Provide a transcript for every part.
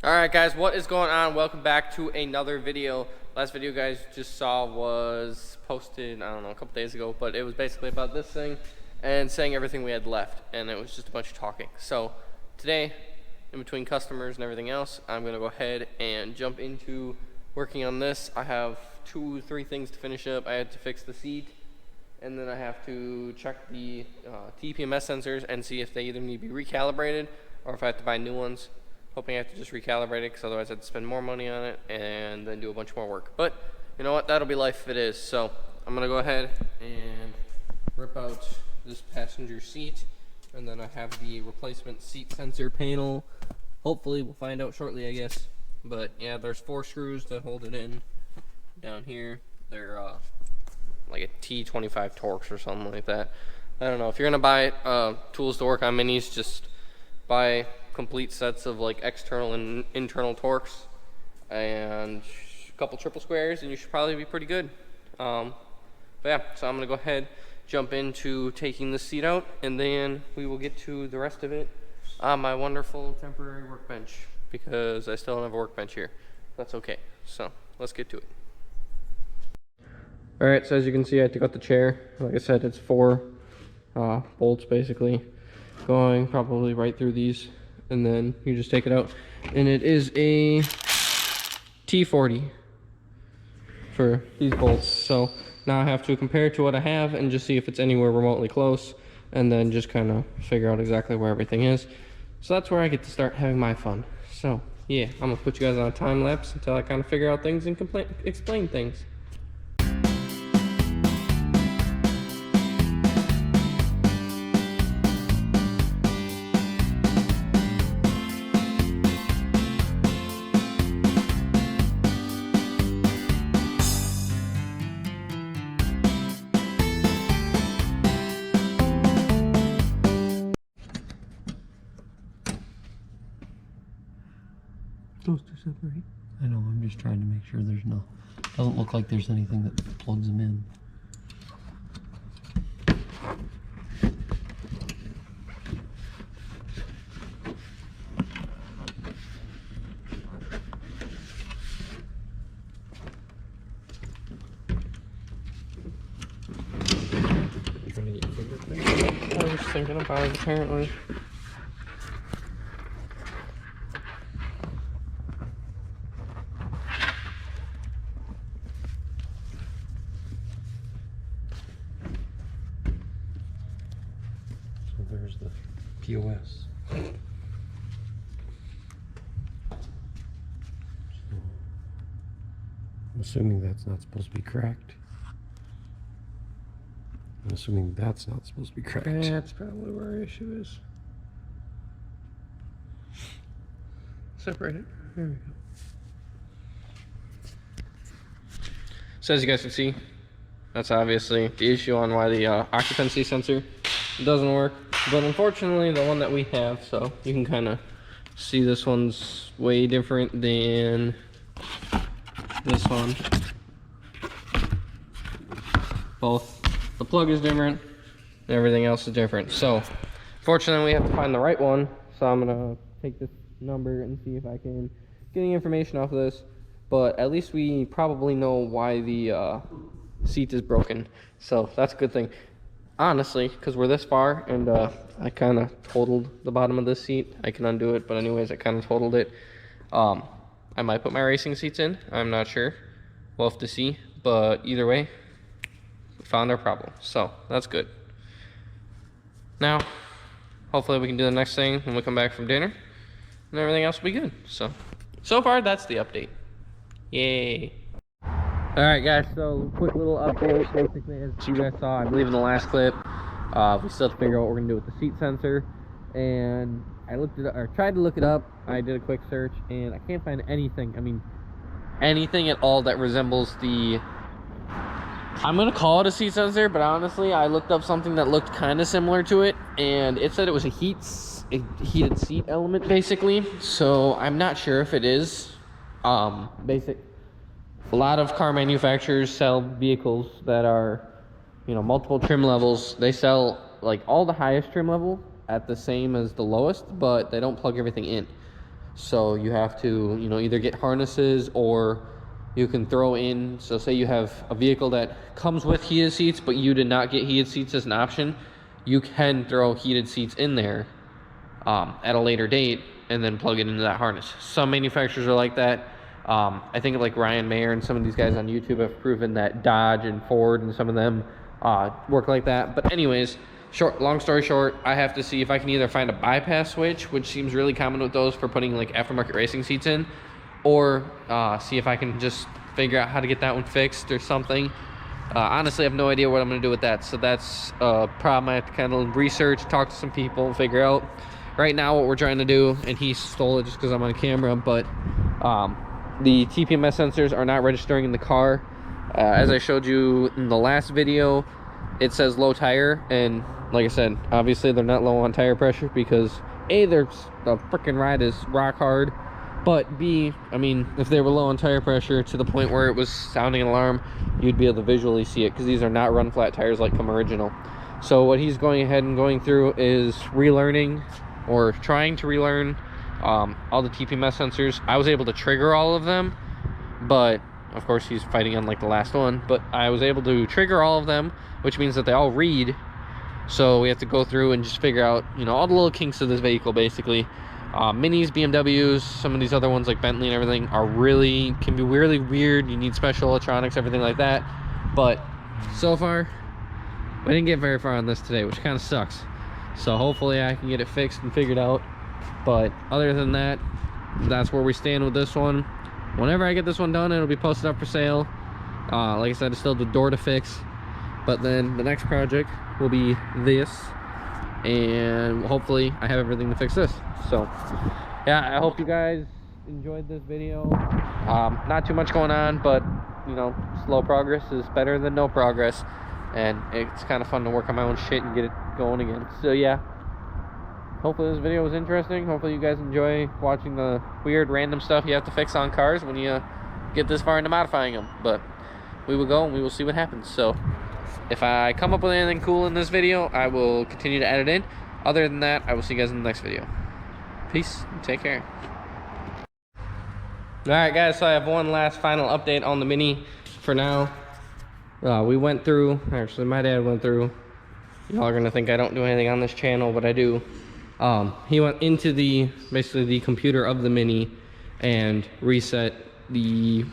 Alright guys, what is going on? Welcome back to another video. Last video you guys just saw was posted, I don't know, a couple days ago, but it was basically about this thing and saying everything we had left, and it was just a bunch of talking. So today, in between customers and everything else, I'm going to go ahead and jump into working on this. I have 2-3 things to finish up. I had to fix the seat, and then I have to check the TPMS sensors and see if they either need to be recalibrated or if I have to buy new ones. Hoping I have to just recalibrate it, because otherwise I'd spend more money on it and then do a bunch more work. But you know what? That'll be life if it is. So I'm gonna go ahead and rip out this passenger seat, and then I have the replacement seat sensor panel. Hopefully we'll find out shortly, I guess. But yeah, there's 4 screws that hold it in down here. They're like a T25 Torx or something like that. I don't know. If you're gonna buy tools to work on minis, just buy complete sets of like external and internal Torx and a couple triple squares, and you should probably be pretty good. But yeah, so I'm gonna go ahead, jump into taking this seat out, and then we will get to the rest of it on my wonderful temporary workbench, because I still don't have a workbench here. That's okay. So let's get to it. All right, so as you can see, I took out the chair. Like I said, it's 4 bolts basically going probably right through these, and then you just take it out, and it is a T40 for these bolts. So now I have to compare it to what I have and just see if it's anywhere remotely close, and then just kind of figure out exactly where everything is. So that's where I get to start having my fun. So yeah, I'm gonna put you guys on a time lapse until I kind of figure out things and explain things. Those two separate. I know, I'm just trying to make sure there's no, doesn't look like there's anything that plugs them in. Trying to get your fingerprint. I was thinking about it apparently. So there's the POS. So, I'm assuming that's not supposed to be cracked. I'm assuming that's not supposed to be cracked. That's probably where our issue is. Separate it. There we go. So as you guys can see, that's obviously the issue on why the occupancy sensor doesn't work. But unfortunately, the one that we have, so you can kind of see this one's way different than this one. Both. The plug is different, and everything else is different. So, fortunately, we have to find the right one. So I'm gonna take this number and see if I can get any information off of this. But at least we probably know why the seat is broken. So that's a good thing. Honestly, because we're this far, and I kind of totaled the bottom of this seat. I can undo it, but anyways, I kind of totaled it. I might put my racing seats in. I'm not sure. We'll have to see. But either way, found our problem, so that's good. Now hopefully we can do the next thing when we come back from dinner, and everything else will be good. So far that's the update. Yay. All right guys, so quick little update. Basically, as you guys saw, I believe in the last clip, we still have to figure out what we're gonna do with the seat sensor, and I looked it up, or tried to look it up. I did a quick search and I can't find anything, I mean anything at all that resembles the, I'm gonna call it a seat sensor, but honestly, I looked up something that looked kind of similar to it, and it said it was a heated seat element, basically. So I'm not sure if it is. A lot of car manufacturers sell vehicles that are, you know, multiple trim levels. They sell like all the highest trim level at the same as the lowest, but they don't plug everything in. So you have to, you know, either get harnesses or you can throw in, so say you have a vehicle that comes with heated seats, but you did not get heated seats as an option, you can throw heated seats in there at a later date and then plug it into that harness. Some manufacturers are like that. I think like Ryan Mayer and some of these guys on YouTube have proven that Dodge and Ford and some of them work like that. But anyways, long story short, I have to see if I can either find a bypass switch, which seems really common with those for putting like aftermarket racing seats in, or see if I can just figure out how to get that one fixed or something. Honestly, I have no idea what I'm going to do with that. So that's a problem I have to kind of research, talk to some people, figure out. Right now what we're trying to do, and he stole it just because I'm on camera, but the TPMS sensors are not registering in the car. As I showed you in the last video, it says low tire, and like I said, obviously they're not low on tire pressure because A, the freaking ride is rock hard, but B, I mean, if they were low on tire pressure to the point where it was sounding an alarm, you'd be able to visually see it, because these are not run flat tires like come original. So what he's going ahead and going through is relearning, or trying to relearn all the TPMS sensors. I was able to trigger all of them, but of course he's fighting on like the last one, but I was able to trigger all of them, which means that they all read. So we have to go through and just figure out, you know, all the little kinks of this vehicle basically. Minis, BMWs, some of these other ones like Bentley and everything can be really weird. You need special electronics, everything like that. But so far, we didn't get very far on this today, which kind of sucks. So hopefully I can get it fixed and figured out. But other than that, that's where we stand with this one. Whenever I get this one done, it'll be posted up for sale. Like I said, it's still the door to fix. But then the next project will be this, and hopefully I have everything to fix this. So yeah, I hope you guys enjoyed this video. Not too much going on, but you know, slow progress is better than no progress, and it's kind of fun to work on my own shit and get it going again. So yeah, hopefully this video was interesting. Hopefully you guys enjoy watching the weird random stuff you have to fix on cars when you get this far into modifying them. But we will go and we will see what happens. So if I come up with anything cool in this video, I will continue to edit in. Other than that, I will see you guys in the next video. Peace, take care. Alright guys, so I have one last final update on the Mini for now. We went through, actually my dad went through, y'all are gonna think I don't do anything on this channel, but I do. He went into basically the computer of the Mini and reset the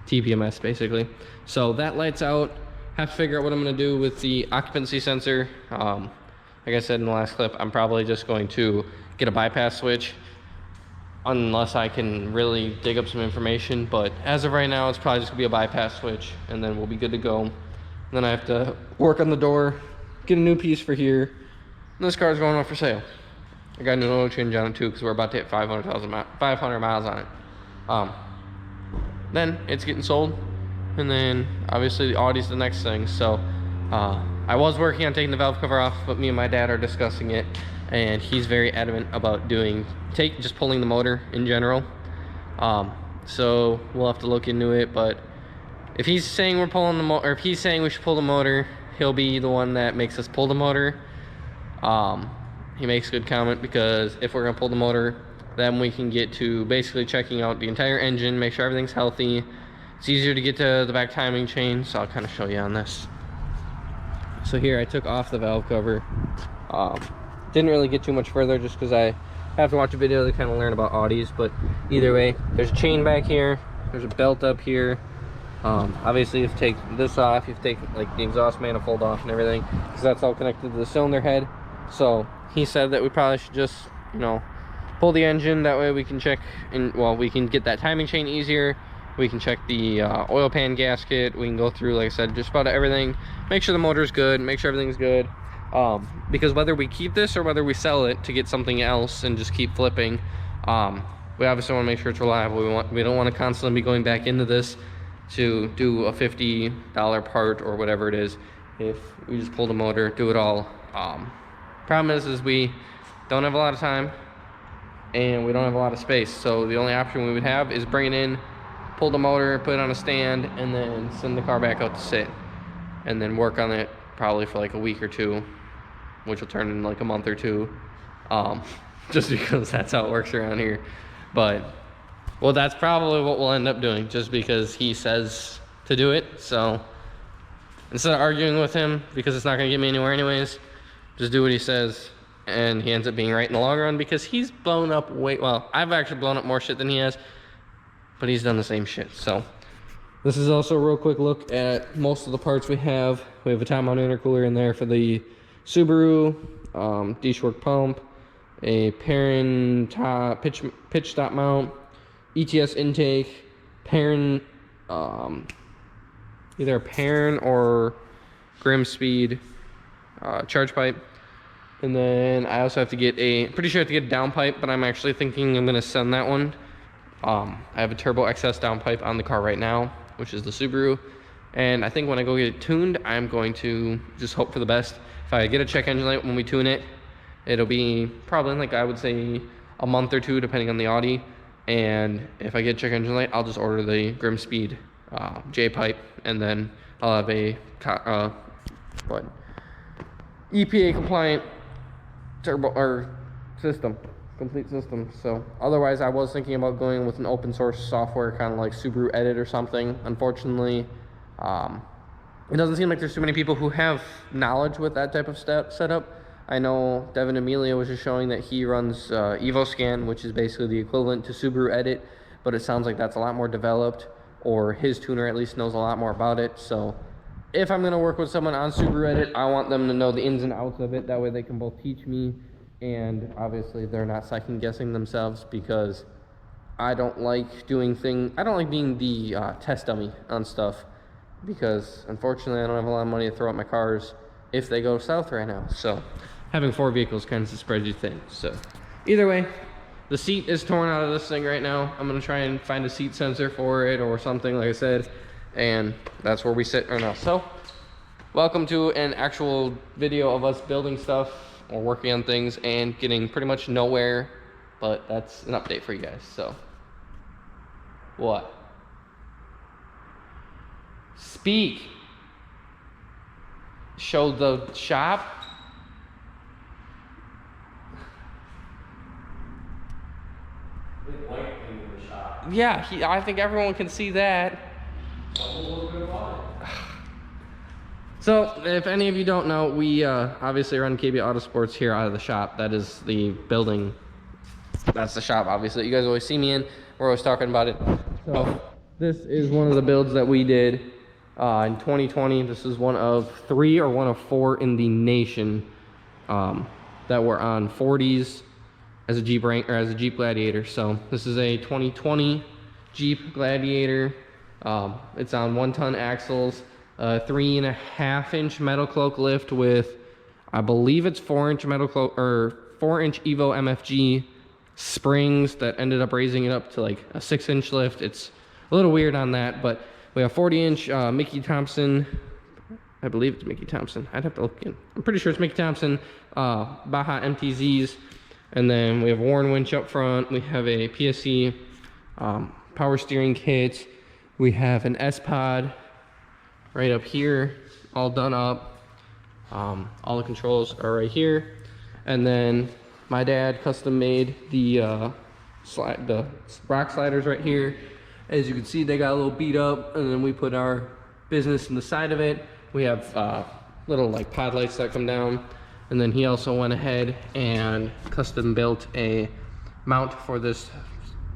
TPMS basically. So that lights out. Have to figure out what I'm going to do with the occupancy sensor. Like I said in the last clip, I'm probably just going to get a bypass switch unless I can really dig up some information. But as of right now, it's probably just going to be a bypass switch, and then we'll be good to go. And then I have to work on the door, get a new piece for here, and this car is going up for sale. I got a new oil change on it too, because we're about to hit 500 miles on it. Then it's getting sold. And then obviously the Audi's the next thing. So I was working on taking the valve cover off, but me and my dad are discussing it, and he's very adamant about just pulling the motor in general. So we'll have to look into it. But if he's saying we're pulling the motor, or if he's saying we should pull the motor, he'll be the one that makes us pull the motor. He makes a good comment, because if we're gonna pull the motor, then we can get to basically checking out the entire engine, make sure everything's healthy. It's easier to get to the back timing chain, so I'll kind of show you on this. So here I took off the valve cover. Didn't really get too much further just because I have to watch a video to kind of learn about Audis, but either way, there's a chain back here, there's a belt up here. Obviously you have to take this off, you have to take like the exhaust manifold off and everything, because that's all connected to the cylinder head. So he said that we probably should just, you know, pull the engine, that way we can check, we can get that timing chain easier. We can check the oil pan gasket. We can go through, like I said, just about everything. Make sure the motor's good, make sure everything's good. Because whether we keep this or whether we sell it to get something else and just keep flipping, we obviously want to make sure it's reliable. We don't want to constantly be going back into this to do a $50 part or whatever it is. If we just pull the motor, do it all. Problem is we don't have a lot of time and we don't have a lot of space. So the only option we would have is bring it in, pull the motor, put it on a stand, and then send the car back out to sit, and then work on it probably for like a week or two, which will turn in like a month or two, just because that's how it works around here. But, well, that's probably what we'll end up doing, just because he says to do it. So instead of arguing with him, because it's not gonna get me anywhere anyways, just do what he says, and he ends up being right in the long run, because he's blown up well, I've actually blown up more shit than he has, but he's done the same shit. So this is also a real quick look at most of the parts we have. We have a top mount intercooler in there for the Subaru, D-Shwork pump, a Perrin top pitch stop mount, ETS intake, Perrin, either a Perrin or Grimspeed charge pipe. And then I also have to get pretty sure I have to get a down pipe, but I'm actually thinking I'm gonna send that one. I have a Turbo XS down pipe on the car right now, which is the Subaru. And I think when I go get it tuned, I'm going to just hope for the best. If I get a check engine light when we tune it, it'll be probably like, I would say, a month or two, depending on the Audi. And if I get a check engine light, I'll just order the Grimspeed J-pipe, and then I'll have a EPA compliant turbo or complete system. So otherwise, I was thinking about going with an open source software, kind of like Subaru Edit or something. Unfortunately, it doesn't seem like there's too many people who have knowledge with that type of setup. I know Devin Amelia was just showing that he runs EvoScan, which is basically the equivalent to Subaru Edit, but it sounds like that's a lot more developed, or his tuner at least knows a lot more about it. So if I'm going to work with someone on Subaru Edit, I want them to know the ins and outs of it. That way they can both teach me, and obviously they're not second guessing themselves, because I don't like being the test dummy on stuff, because unfortunately I don't have a lot of money to throw at my cars if they go south right now. So having 4 vehicles kind of spreads you thin. So either way, the seat is torn out of this thing right now. I'm gonna try and find a seat sensor for it or something, like I said, and that's where we sit right now. So welcome to an actual video of us building stuff or working on things and getting pretty much nowhere, but that's an update for you guys. So what? Speak. Show the shop. Yeah, I think everyone can see that. So, if any of you don't know, we obviously run KB Autosports here out of the shop. That is the building. That's the shop, obviously, that you guys always see me in. We're always talking about it. So, this is one of the builds that we did in 2020. This is one of 3 or one of 4 in the nation that were on 40s as a Jeep Gladiator. So this is a 2020 Jeep Gladiator. It's on 1-ton axles, 3.5-inch metal cloak lift with, I believe it's 4-inch metal cloak or 4-inch Evo MFG springs that ended up raising it up to like a 6-inch lift. It's a little weird on that, but we have 40-inch Mickey Thompson. I believe it's Mickey Thompson. I'd have to look in. I'm pretty sure it's Mickey Thompson Baja MTZs. And then we have Warn winch up front. We have a PSC power steering kit. We have an S-Pod right up here, all done up. All the controls are right here. And then my dad custom made the rock sliders right here. As you can see, they got a little beat up, and then we put our business in the side of it. We have little like pod lights that come down. And then he also went ahead and custom built a mount for this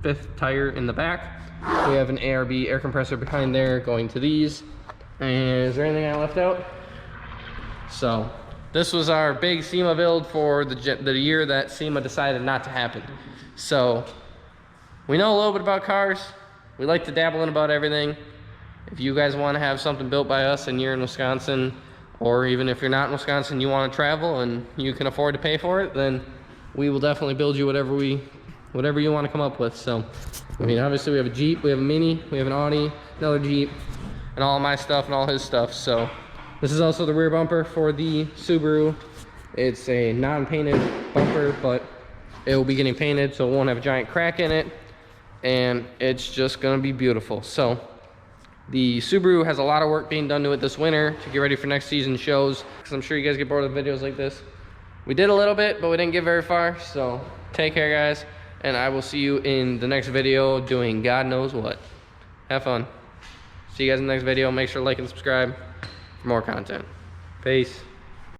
5th tire in the back. We have an ARB air compressor behind there going to these. And is there anything I left out? So this was our big SEMA build for the year that SEMA decided not to happen. So we know a little bit about cars. We like to dabble in about everything. If you guys want to have something built by us and you're in Wisconsin, or even if you're not in Wisconsin, you want to travel and you can afford to pay for it, then we will definitely build you whatever you want to come up with. So, I mean, obviously we have a Jeep, we have a Mini, we have an Audi, another Jeep, and all my stuff and all his stuff. So this is also the rear bumper for the Subaru. It's a non-painted bumper, but it will be getting painted, so it won't have a giant crack in it, and it's just gonna be beautiful. So the Subaru has a lot of work being done to it this winter to get ready for next season's shows, because I'm sure you guys get bored of videos like this. We did a little bit, but we didn't get very far. So take care, guys, And I will see you in the next video doing God knows what. Have fun. See you guys in the next video. Make sure to like and subscribe for more content. Peace.